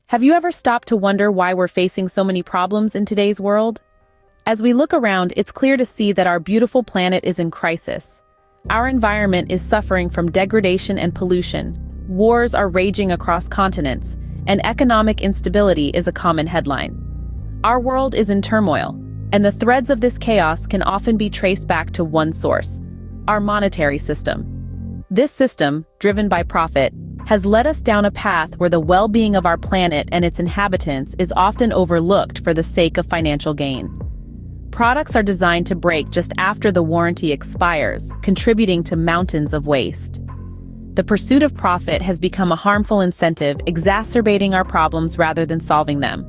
Have you ever stopped to wonder why we're facing so many problems in today's world? As we look around, it's clear to see that our beautiful planet is in crisis. Our environment is suffering from degradation and pollution, wars are raging across continents, and economic instability is a common headline. Our world is in turmoil, and the threads of this chaos can often be traced back to one source: our monetary system. This system, driven by profit, has led us down a path where the well-being of our planet and its inhabitants is often overlooked for the sake of financial gain. Products are designed to break just after the warranty expires, contributing to mountains of waste. The pursuit of profit has become a harmful incentive, exacerbating our problems rather than solving them.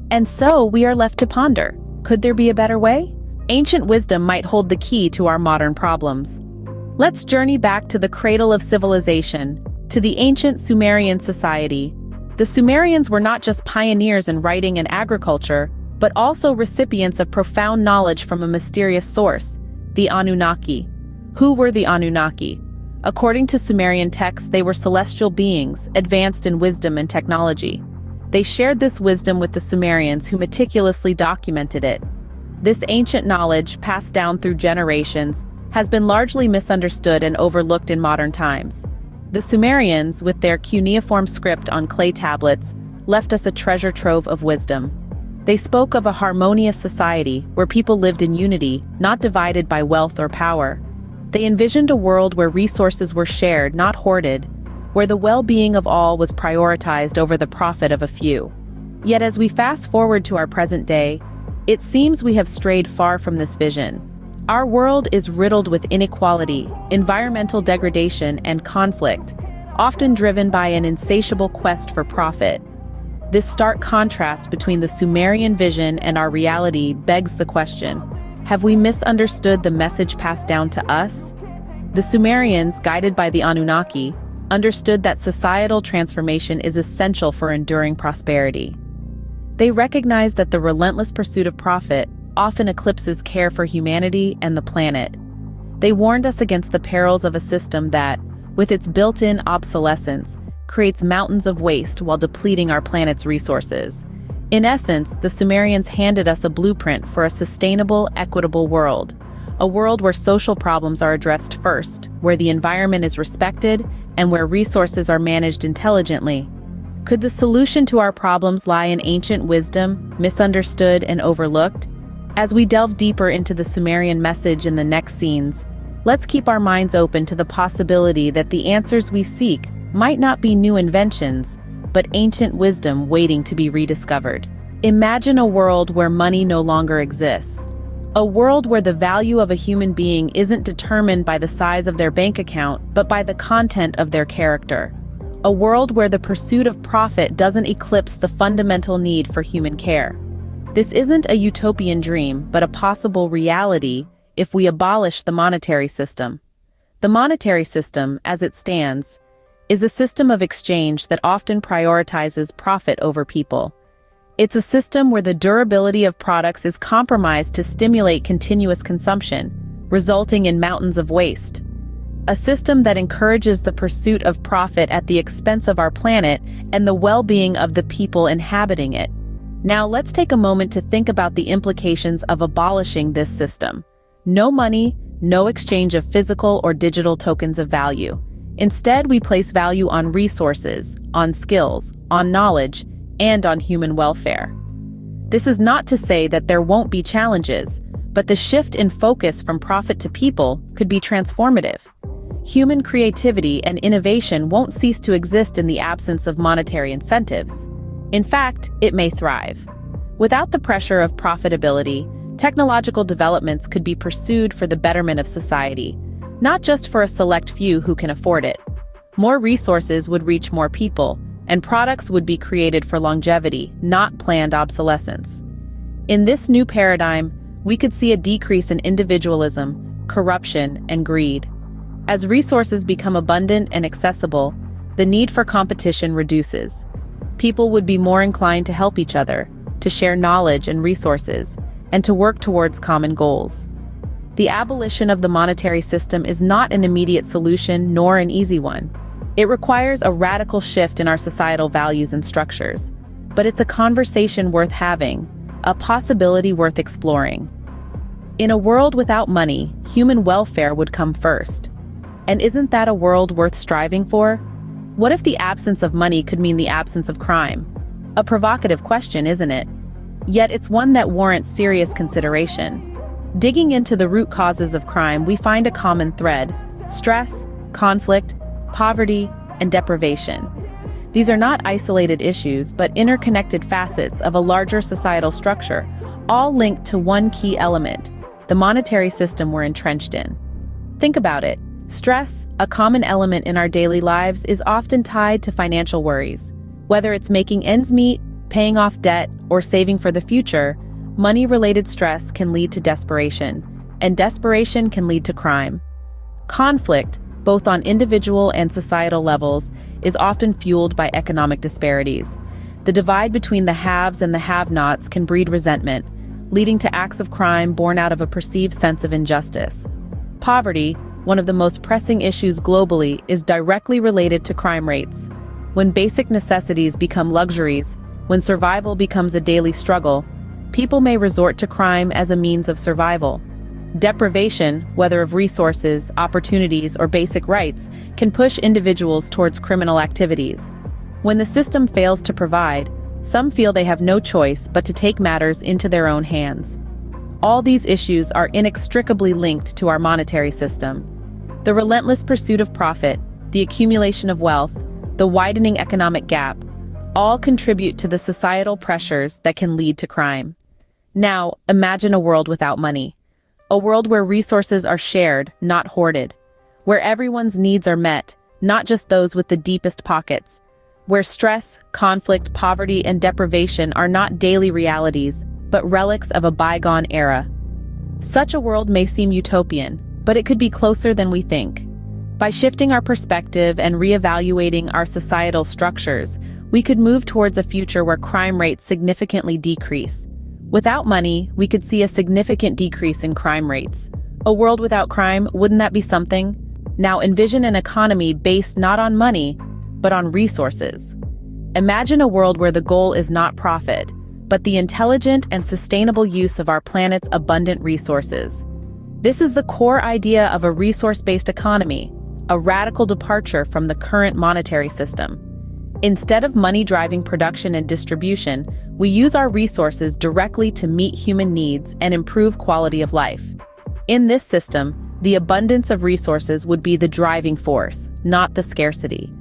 And so we are left to ponder, could there be a better way? Ancient wisdom might hold the key to our modern problems. Let's journey back to the cradle of civilization, to the ancient Sumerian society. The Sumerians were not just pioneers in writing and agriculture, but also recipients of profound knowledge from a mysterious source, the Anunnaki. Who were the Anunnaki? According to Sumerian texts, they were celestial beings, advanced in wisdom and technology. They shared this wisdom with the Sumerians, who meticulously documented it. This ancient knowledge, passed down through generations, has been largely misunderstood and overlooked in modern times. The Sumerians, with their cuneiform script on clay tablets, left us a treasure trove of wisdom. They spoke of a harmonious society where people lived in unity, not divided by wealth or power. They envisioned a world where resources were shared, not hoarded, where the well-being of all was prioritized over the profit of a few. Yet as we fast forward to our present day, it seems we have strayed far from this vision. Our world is riddled with inequality, environmental degradation, and conflict, often driven by an insatiable quest for profit. This stark contrast between the Sumerian vision and our reality begs the question: have we misunderstood the message passed down to us? The Sumerians, guided by the Anunnaki, understood that societal transformation is essential for enduring prosperity. They recognized that the relentless pursuit of profit often eclipses care for humanity and the planet. They warned us against the perils of a system that, with its built-in obsolescence, creates mountains of waste while depleting our planet's resources. In essence, the Sumerians handed us a blueprint for a sustainable, equitable world. A world where social problems are addressed first, where the environment is respected, and where resources are managed intelligently. Could the solution to our problems lie in ancient wisdom, misunderstood and overlooked? As we delve deeper into the Sumerian message in the next scenes, let's keep our minds open to the possibility that the answers we seek might not be new inventions, but ancient wisdom waiting to be rediscovered. Imagine a world where money no longer exists. A world where the value of a human being isn't determined by the size of their bank account, but by the content of their character. A world where the pursuit of profit doesn't eclipse the fundamental need for human care. This isn't a utopian dream, but a possible reality if we abolish the monetary system. The monetary system, as it stands, is a system of exchange that often prioritizes profit over people. It's a system where the durability of products is compromised to stimulate continuous consumption, resulting in mountains of waste. A system that encourages the pursuit of profit at the expense of our planet and the well-being of the people inhabiting it. Now let's take a moment to think about the implications of abolishing this system. No money, no exchange of physical or digital tokens of value. Instead, we place value on resources, on skills, on knowledge, and on human welfare. This is not to say that there won't be challenges, but the shift in focus from profit to people could be transformative. Human creativity and innovation won't cease to exist in the absence of monetary incentives. In fact, it may thrive. Without the pressure of profitability, technological developments could be pursued for the betterment of society, not just for a select few who can afford it. More resources would reach more people, and products would be created for longevity, not planned obsolescence. In this new paradigm, we could see a decrease in individualism, corruption, and greed. As resources become abundant and accessible, the need for competition reduces. People would be more inclined to help each other, to share knowledge and resources, and to work towards common goals. The abolition of the monetary system is not an immediate solution nor an easy one. It requires a radical shift in our societal values and structures. but it's a conversation worth having, a possibility worth exploring. In a world without money, human welfare would come first. And isn't that a world worth striving for? What if the absence of money could mean the absence of crime? A provocative question, isn't it? Yet it's one that warrants serious consideration. Digging into the root causes of crime, we find a common thread: stress, conflict, poverty, and deprivation. These are not isolated issues, but interconnected facets of a larger societal structure, all linked to one key element: the monetary system we're entrenched in. Think about it. Stress, a common element in our daily lives, is often tied to financial worries. Whether it's making ends meet, paying off debt, or saving for the future, money-related stress can lead to desperation, and desperation can lead to crime. Conflict, both on individual and societal levels, is often fueled by economic disparities. The divide between the haves and the have-nots can breed resentment, leading to acts of crime born out of a perceived sense of injustice. Poverty, one of the most pressing issues globally, is directly related to crime rates. When basic necessities become luxuries, when survival becomes a daily struggle, people may resort to crime as a means of survival. Deprivation, whether of resources, opportunities, or basic rights, can push individuals towards criminal activities. When the system fails to provide, some feel they have no choice but to take matters into their own hands. All these issues are inextricably linked to our monetary system. The relentless pursuit of profit, the accumulation of wealth, the widening economic gap, all contribute to the societal pressures that can lead to crime. Now, imagine a world without money. A world where resources are shared, not hoarded. Where everyone's needs are met, not just those with the deepest pockets. Where stress, conflict, poverty, and deprivation are not daily realities, but relics of a bygone era. Such a world may seem utopian, but it could be closer than we think. By shifting our perspective and reevaluating our societal structures, we could move towards a future where crime rates significantly decrease. Without money, we could see a significant decrease in crime rates. A world without crime, wouldn't that be something? Now envision an economy based not on money, but on resources. Imagine a world where the goal is not profit, but the intelligent and sustainable use of our planet's abundant resources. This is the core idea of a resource-based economy, a radical departure from the current monetary system. Instead of money driving production and distribution, we use our resources directly to meet human needs and improve quality of life. In this system, the abundance of resources would be the driving force, not the scarcity.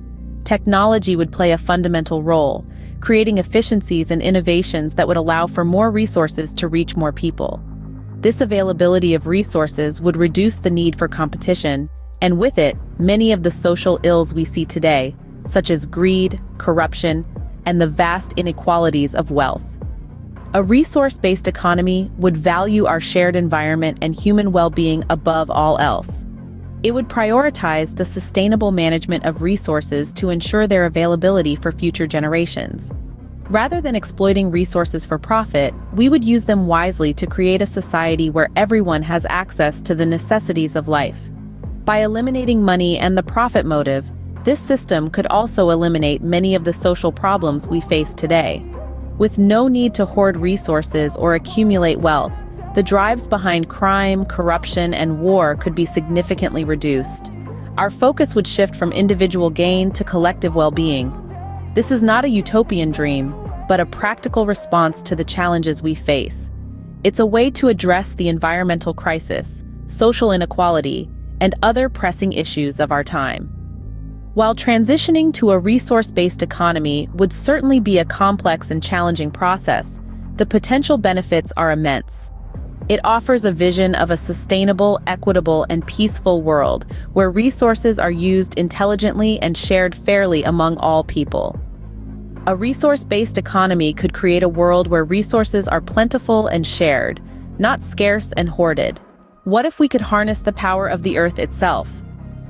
Technology would play a fundamental role, creating efficiencies and innovations that would allow for more resources to reach more people. This availability of resources would reduce the need for competition, and with it, many of the social ills we see today, such as greed, corruption, and the vast inequalities of wealth. A resource-based economy would value our shared environment and human well-being above all else. It would prioritize the sustainable management of resources to ensure their availability for future generations. Rather than exploiting resources for profit, we would use them wisely to create a society where everyone has access to the necessities of life. By eliminating money and the profit motive, this system could also eliminate many of the social problems we face today. With no need to hoard resources or accumulate wealth, the drives behind crime, corruption, and war could be significantly reduced. Our focus would shift from individual gain to collective well-being. This is not a utopian dream, but a practical response to the challenges we face. It's a way to address the environmental crisis, social inequality, and other pressing issues of our time. While transitioning to a resource-based economy would certainly be a complex and challenging process, the potential benefits are immense. It offers a vision of a sustainable, equitable, and peaceful world where resources are used intelligently and shared fairly among all people. A resource-based economy could create a world where resources are plentiful and shared, not scarce and hoarded. What if we could harness the power of the earth itself?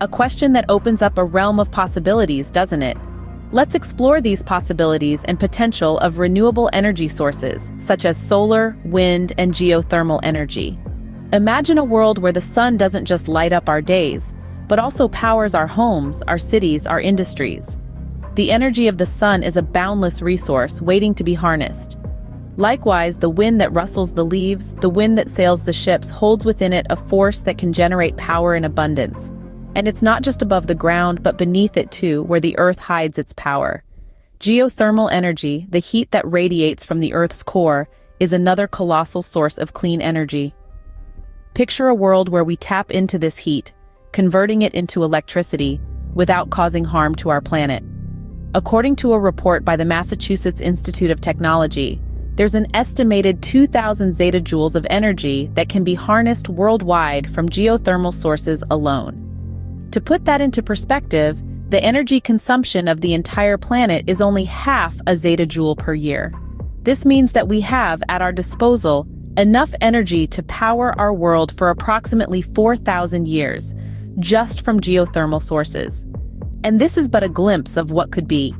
A question that opens up a realm of possibilities, doesn't it? Let's explore these possibilities and potential of renewable energy sources, such as solar, wind, and geothermal energy. Imagine a world where the sun doesn't just light up our days, but also powers our homes, our cities, our industries. The energy of the sun is a boundless resource waiting to be harnessed. Likewise, the wind that rustles the leaves, the wind that sails the ships holds within it a force that can generate power in abundance. And it's not just above the ground, but beneath it too, where the earth hides its power. Geothermal energy, the heat that radiates from the earth's core, is another colossal source of clean energy. Picture a world where we tap into this heat, converting it into electricity without causing harm to our planet. According to a report by the Massachusetts Institute of Technology, there's an estimated 2,000 zetajoules of energy that can be harnessed worldwide from geothermal sources alone. To put that into perspective, the energy consumption of the entire planet is only half a zetajoule per year. This means that we have, at our disposal, enough energy to power our world for approximately 4,000 years, just from geothermal sources. And this is but a glimpse of what could be.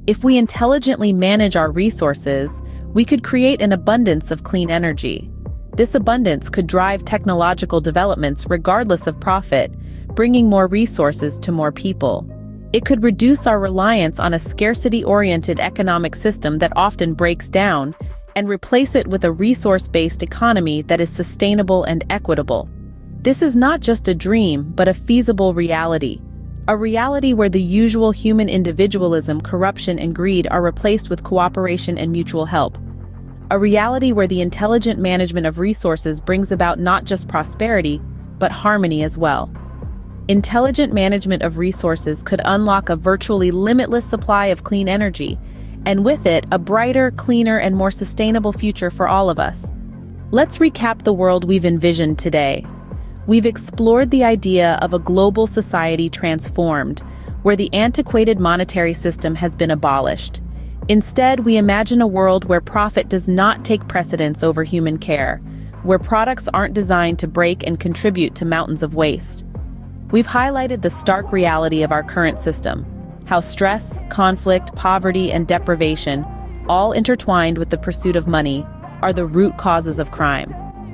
If we intelligently manage our resources, we could create an abundance of clean energy. This abundance could drive technological developments regardless of profit, bringing more resources to more people. It could reduce our reliance on a scarcity-oriented economic system that often breaks down and replace it with a resource-based economy that is sustainable and equitable. This is not just a dream, but a feasible reality. A reality where the usual human individualism, corruption, and greed are replaced with cooperation and mutual help. A reality where the intelligent management of resources brings about not just prosperity, but harmony as well. Intelligent management of resources could unlock a virtually limitless supply of clean energy, and with it, a brighter, cleaner, and more sustainable future for all of us. Let's recap the world we've envisioned today. We've explored the idea of a global society transformed, where the antiquated monetary system has been abolished. Instead, we imagine a world where profit does not take precedence over human care, where products aren't designed to break and contribute to mountains of waste. We've highlighted the stark reality of our current system, how stress, conflict, poverty, and deprivation, all intertwined with the pursuit of money, are the root causes of crime.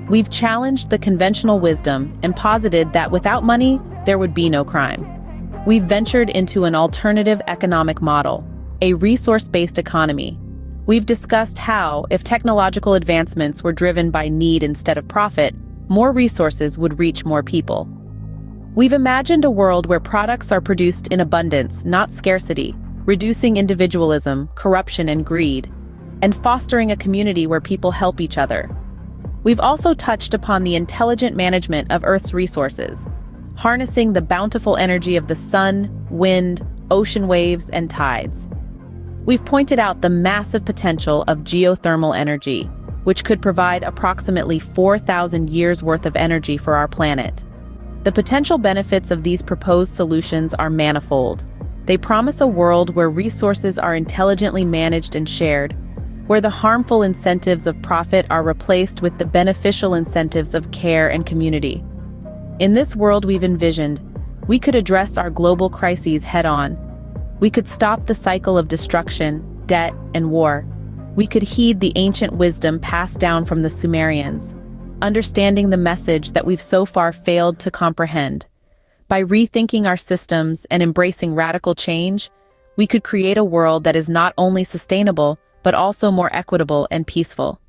We've challenged the conventional wisdom and posited that without money, there would be no crime. We've ventured into an alternative economic model, a resource-based economy. We've discussed how, if technological advancements were driven by need instead of profit, more resources would reach more people. We've imagined a world where products are produced in abundance, not scarcity, reducing individualism, corruption, and greed, and fostering a community where people help each other. We've also touched upon the intelligent management of Earth's resources, harnessing the bountiful energy of the sun, wind, ocean waves, and tides. We've pointed out the massive potential of geothermal energy, which could provide approximately 4,000 years' worth of energy for our planet. The potential benefits of these proposed solutions are manifold. They promise a world where resources are intelligently managed and shared, where the harmful incentives of profit are replaced with the beneficial incentives of care and community. In this world we've envisioned, we could address our global crises head-on. We could stop the cycle of destruction, debt, and war. We could heed the ancient wisdom passed down from the Sumerians, understanding the message that we've so far failed to comprehend. By rethinking our systems and embracing radical change, we could create a world that is not only sustainable, but also more equitable and peaceful.